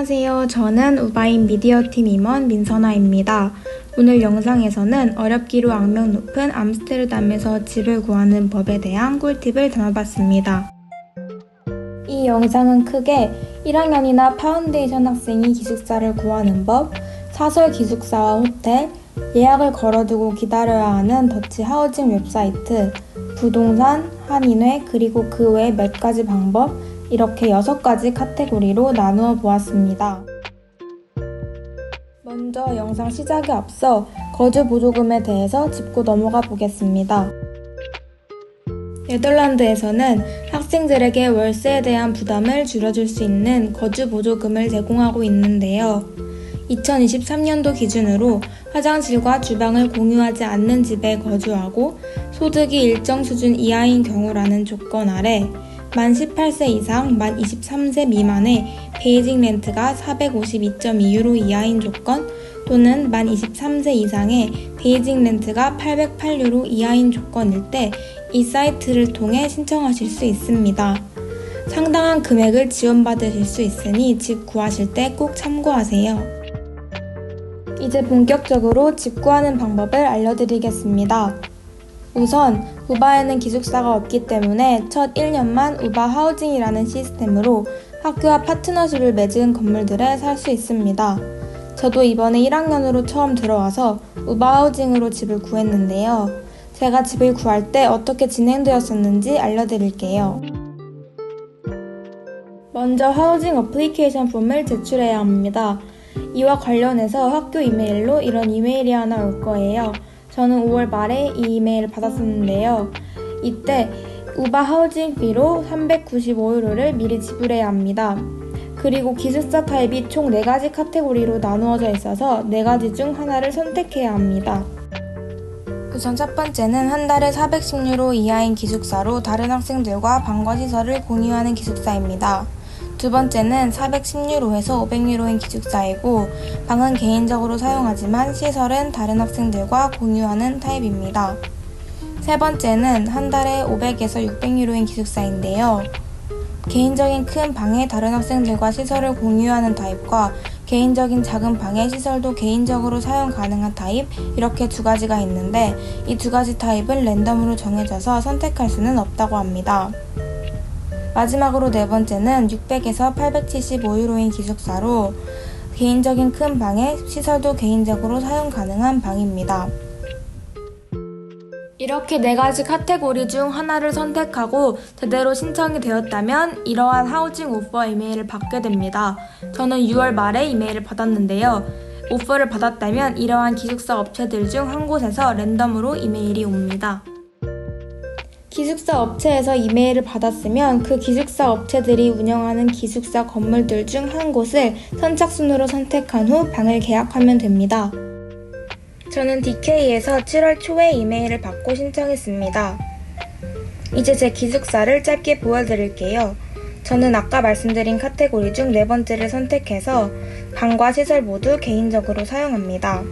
안녕하세요. 저는 우바인 미디어팀 임원 민선아입니다. 오늘 영상에서는 어렵기로 악명 높은 암스테르담에서 집을 구하는 법에 대한 꿀팁을 담아봤습니다. 이 영상은 크게 1학년이나 파운데이션 학생이 기숙사를 구하는 법, 사설 기숙사와 호텔, 예약을 걸어두고 기다려야 하는 더치 하우징 웹사이트, 부동산, 한인회, 그리고 그 외 몇 가지 방법, 이렇게 6가지 카테고리로 나누어 보았습니다. 먼저 영상 시작에 앞서 거주 보조금에 대해서 짚고 넘어가 보겠습니다. 네덜란드에서는 학생들에게 월세에 대한 부담을 줄여줄 수 있는 거주 보조금을 제공하고 있는데요. 2023년도 기준으로 화장실과 주방을 공유하지 않는 집에 거주하고 소득이 일정 수준 이하인 경우라는 조건 아래 만 18세 이상, 만 23세 미만의 베이직 렌트가 452.2유로 이하인 조건 또는 만 23세 이상의 베이직 렌트가 808유로 이하인 조건일 때 이 사이트를 통해 신청하실 수 있습니다. 상당한 금액을 지원받으실 수 있으니 집 구하실 때 꼭 참고하세요. 이제 본격적으로 집 구하는 방법을 알려드리겠습니다. 우선 우바에는 기숙사가 없기 때문에 첫 1년만 우바 하우징이라는 시스템으로 학교와 파트너십을 맺은 건물들에 살 수 있습니다. 저도 이번에 1학년으로 처음 들어와서 우바 하우징으로 집을 구했는데요. 제가 집을 구할 때 어떻게 진행되었었는지 알려드릴게요. 먼저 하우징 어플리케이션 폼을 제출해야 합니다. 이와 관련해서 학교 이메일로 이런 이메일이 하나 올 거예요. 저는 5월 말에 이 이메일을 받았었는데요. 이때 우바 하우징 비로 395유로를 미리 지불해야 합니다. 그리고 기숙사 타입이 총 4가지 카테고리로 나누어져 있어서 4가지 중 하나를 선택해야 합니다. 우선 첫 번째는 한 달에 410유로 이하인 기숙사로 다른 학생들과 방과 시설을 공유하는 기숙사입니다. 두 번째는 410유로에서 500유로인 기숙사이고 방은 개인적으로 사용하지만 시설은 다른 학생들과 공유하는 타입입니다. 세 번째는 한 달에 500에서 600유로인 기숙사인데요. 개인적인 큰 방에 다른 학생들과 시설을 공유하는 타입과 개인적인 작은 방에 시설도 개인적으로 사용 가능한 타입, 이렇게 2가지가 있는데 이 2가지 타입은 랜덤으로 정해져서 선택할 수는 없다고 합니다. 마지막으로 4번째는 600에서 875유로인 기숙사로 개인적인 큰 방에 시설도 개인적으로 사용 가능한 방입니다. 이렇게 4가지 카테고리 중 하나를 선택하고 제대로 신청이 되었다면 이러한 하우징 오퍼 이메일을 받게 됩니다. 저는 6월 말에 이메일을 받았는데요. 오퍼를 받았다면 이러한 기숙사 업체들 중 한 곳에서 랜덤으로 이메일이 옵니다. 기숙사 업체에서 이메일을 받았으면 그 기숙사 업체들이 운영하는 기숙사 건물들 중 한 곳을 선착순으로 선택한 후 방을 계약하면 됩니다. 저는 DK에서 7월 초에 이메일을 받고 신청했습니다. 이제 제 기숙사를 짧게 보여드릴게요. 저는 아까 말씀드린 카테고리 중 4번째를 선택해서 방과 시설 모두 개인적으로 사용합니다.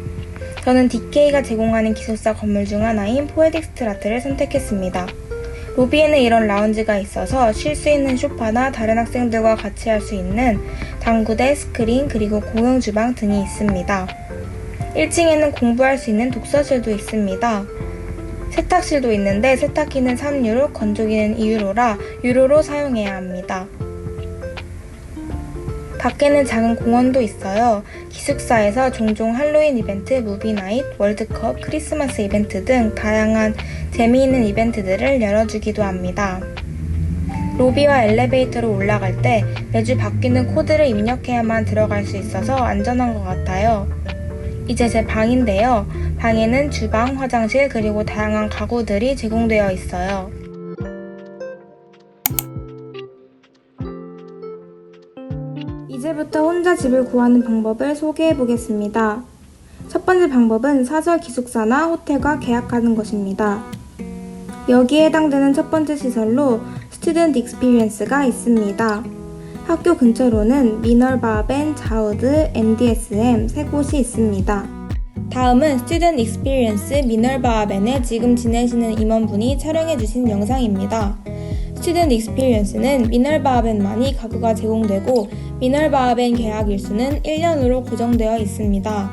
저는 DK가 제공하는 기숙사 건물 중 하나인 포에딕스트라트를 선택했습니다. 로비에는 이런 라운지가 있어서 쉴 수 있는 소파나 다른 학생들과 같이 할 수 있는 당구대, 스크린, 그리고 공용 주방 등이 있습니다. 1층에는 공부할 수 있는 독서실도 있습니다. 세탁실도 있는데 세탁기는 3유로, 건조기는 2유로라 유로로 사용해야 합니다. 밖에는 작은 공원도 있어요. 기숙사에서 종종 할로윈 이벤트, 무비나잇, 월드컵, 크리스마스 이벤트 등 다양한 재미있는 이벤트들을 열어주기도 합니다. 로비와 엘리베이터로 올라갈 때 매주 바뀌는 코드를 입력해야만 들어갈 수 있어서 안전한 것 같아요. 이제 제 방인데요. 방에는 주방, 화장실, 그리고 다양한 가구들이 제공되어 있어요. 이제부터 혼자 집을 구하는 방법을 소개해 보겠습니다. 첫 번째 방법은 사설 기숙사나 호텔과 계약하는 것입니다. 여기에 해당되는 첫 번째 시설로 스튜던트 익스피리언스가 있습니다. 학교 근처로는 미널바벤, 자우드, NDSM 3곳이 있습니다. 다음은 스튜던트 익스피리언스 미널바벤에 지금 지내시는 임원분이 촬영해주신 영상입니다. 스튜던트 익스피리언스는 미널바하벤만이 가구가 제공되고 미널바하벤 계약 일수는 1년으로 고정되어 있습니다.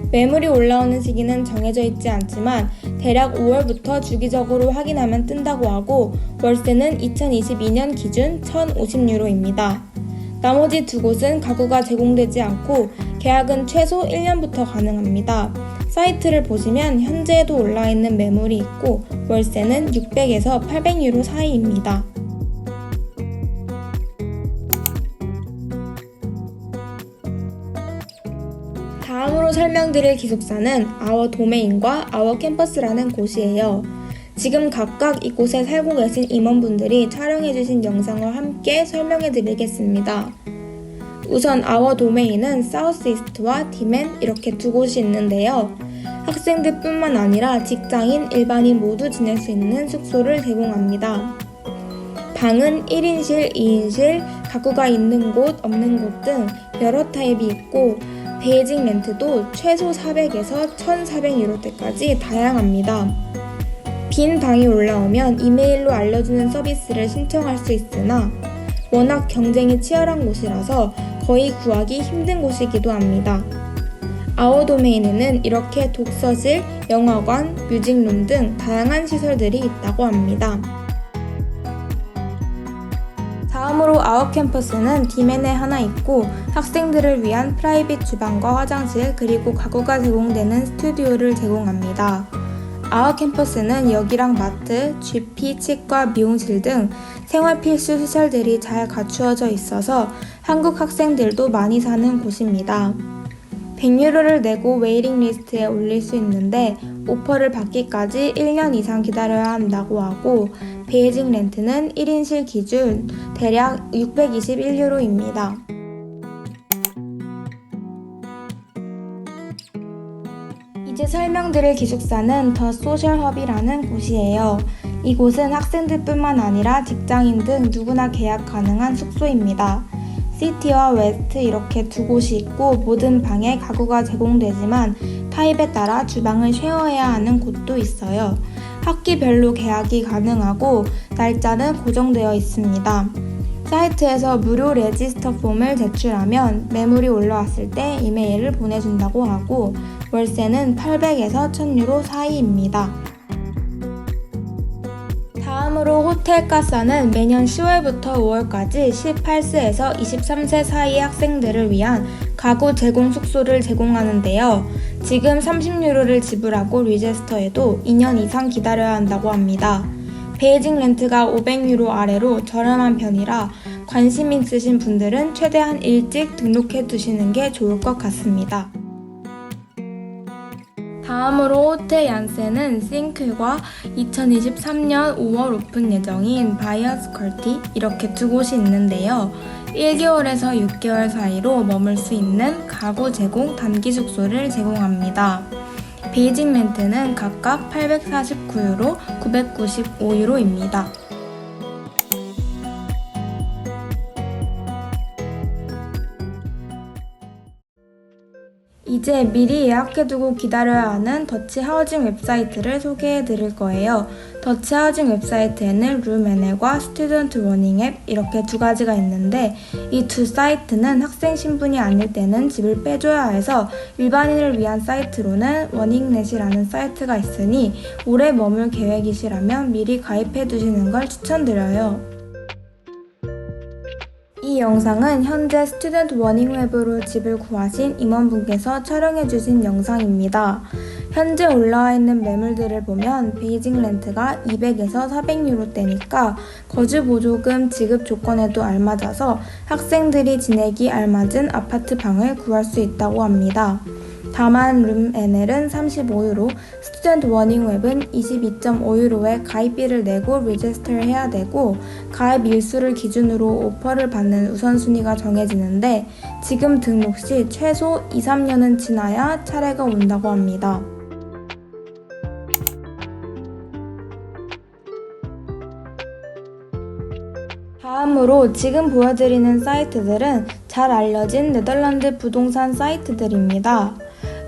매물이 올라오는 시기는 정해져 있지 않지만 대략 5월부터 주기적으로 확인하면 뜬다고 하고 월세는 2022년 기준 1,050유로입니다. 나머지 두 곳은 가구가 제공되지 않고 계약은 최소 1년부터 가능합니다. 사이트를 보시면 현재에도 올라있는 매물이 있고 월세는 600에서 800유로 사이입니다. 다음으로 설명드릴 기숙사는 아워 도메인과 아워 캠퍼스라는 곳이에요. 지금 각각 이곳에 살고 계신 임원분들이 촬영해주신 영상과 함께 설명해드리겠습니다. 우선 아워 도메인은 사우스 이스트와 디멘 이렇게 두 곳이 있는데요. 학생들 뿐만 아니라 직장인, 일반인 모두 지낼 수 있는 숙소를 제공합니다. 방은 1인실, 2인실, 가구가 있는 곳, 없는 곳 등 여러 타입이 있고 베이징 렌트도 최소 400에서 1,400유로대까지 다양합니다. 빈 방이 올라오면 이메일로 알려주는 서비스를 신청할 수 있으나 워낙 경쟁이 치열한 곳이라서 거의 구하기 힘든 곳이기도 합니다. 아워 도메인에는 이렇게 독서실, 영화관, 뮤직룸 등 다양한 시설들이 있다고 합니다. 다음으로 아워 캠퍼스는 디멘에 하나 있고 학생들을 위한 프라이빗 주방과 화장실 그리고 가구가 제공되는 스튜디오를 제공합니다. 아워 캠퍼스는 여기랑 마트, GP, 치과, 미용실 등 생활 필수 시설들이 잘 갖추어져 있어서 한국 학생들도 많이 사는 곳입니다. 100유로를 내고 웨이팅 리스트에 올릴 수 있는데 오퍼를 받기까지 1년 이상 기다려야 한다고 하고 베이징 렌트는 1인실 기준 대략 621유로입니다. 이제 설명드릴 기숙사는 더 소셜 허비라는 곳이에요. 이곳은 학생들뿐만 아니라 직장인 등 누구나 계약 가능한 숙소입니다. 시티와 웨스트 이렇게 두 곳이 있고 모든 방에 가구가 제공되지만 타입에 따라 주방을 쉐어해야 하는 곳도 있어요. 학기별로 계약이 가능하고 날짜는 고정되어 있습니다. 사이트에서 무료 레지스터 폼을 제출하면 매물이 올라왔을 때 이메일을 보내준다고 하고 월세는 800에서 1000유로 사이입니다. 다음으로 호텔 카사는 매년 10월부터 5월까지 18세에서 23세 사이의 학생들을 위한 가구 제공 숙소를 제공하는데요. 지금 30유로를 지불하고 리제스터에도 2년 이상 기다려야 한다고 합니다. 베이징 렌트가 500유로 아래로 저렴한 편이라 관심 있으신 분들은 최대한 일찍 등록해 두시는 게 좋을 것 같습니다. 다음으로 호텔 얀센은 싱클과 2023년 5월 오픈 예정인 바이어스컬티 이렇게 두 곳이 있는데요. 1개월에서 6개월 사이로 머물 수 있는 가구 제공 단기 숙소를 제공합니다. 베이징 렌트는 각각 849유로, 995유로입니다. 이제 미리 예약해두고 기다려야 하는 더치 하우징 웹사이트를 소개해 드릴 거예요. 더치 하우징 웹사이트에는 룸앤앱과 스튜던트 워닝 앱 이렇게 두 가지가 있는데 이 두 사이트는 학생 신분이 아닐 때는 집을 빼줘야 해서 일반인을 위한 사이트로는 워닝넷이라는 사이트가 있으니 오래 머물 계획이시라면 미리 가입해 두시는 걸 추천드려요. 이 영상은 현재 스튜던트 워닝 웹으로 집을 구하신 임원분께서 촬영해주신 영상입니다. 현재 올라와 있는 매물들을 보면 베이징 렌트가 200에서 400유로대니까 거주 보조금 지급 조건에도 알맞아서 학생들이 지내기 알맞은 아파트 방을 구할 수 있다고 합니다. 다만 룸앤엘은 35유로, 스튜던트 워닝 웹은 22.5유로의 가입비를 내고 리제스터를 해야 되고 가입 일수를 기준으로 오퍼를 받는 우선순위가 정해지는데 지금 등록 시 최소 2-3년은 지나야 차례가 온다고 합니다. 다음으로 지금 보여드리는 사이트들은 잘 알려진 네덜란드 부동산 사이트들입니다.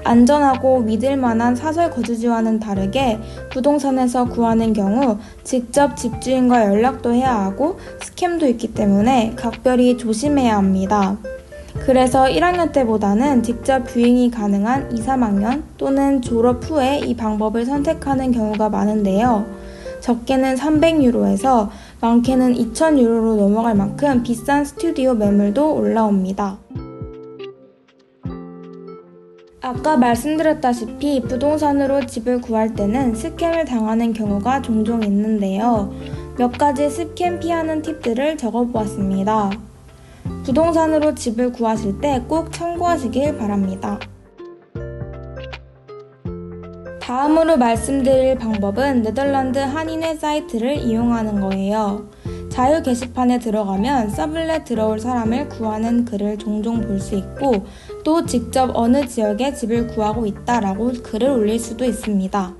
안전하고 믿을 만한 사설 거주지와는 다르게 부동산에서 구하는 경우 직접 집주인과 연락도 해야 하고 스캠도 있기 때문에 각별히 조심해야 합니다. 그래서 1학년 때보다는 직접 뷰잉이 가능한 2, 3학년 또는 졸업 후에 이 방법을 선택하는 경우가 많은데요. 적게는 300유로에서 많게는 2000유로로 넘어갈 만큼 비싼 스튜디오 매물도 올라옵니다. 아까 말씀드렸다시피 부동산으로 집을 구할 때는 스캠을 당하는 경우가 종종 있는데요. 몇 가지 스캠 피하는 팁들을 적어보았습니다. 부동산으로 집을 구하실 때 꼭 참고하시길 바랍니다. 다음으로 말씀드릴 방법은 네덜란드 한인회 사이트를 이용하는 거예요. 자유 게시판에 들어가면 서블렛 들어올 사람을 구하는 글을 종종 볼 수 있고 또 직접 어느 지역에 집을 구하고 있다라고 글을 올릴 수도 있습니다.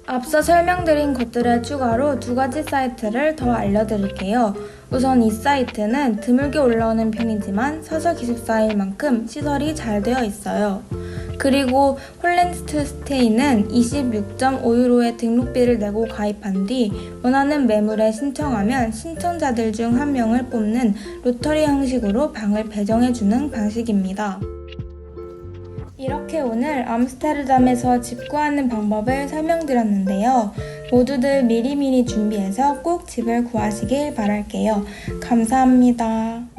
앞서 설명드린 것들에 추가로 2가지 사이트를 더 알려드릴게요. 우선 이 사이트는 드물게 올라오는 편이지만 사설 기숙사일 만큼 시설이 잘 되어 있어요. 그리고 홀랜드 스테이는 26.5유로의 등록비를 내고 가입한 뒤 원하는 매물에 신청하면 신청자들 중 한 명을 뽑는 로터리 형식으로 방을 배정해주는 방식입니다. 이렇게 오늘 암스테르담에서 집 구하는 방법을 설명드렸는데요. 모두들 미리미리 준비해서 꼭 집을 구하시길 바랄게요. 감사합니다.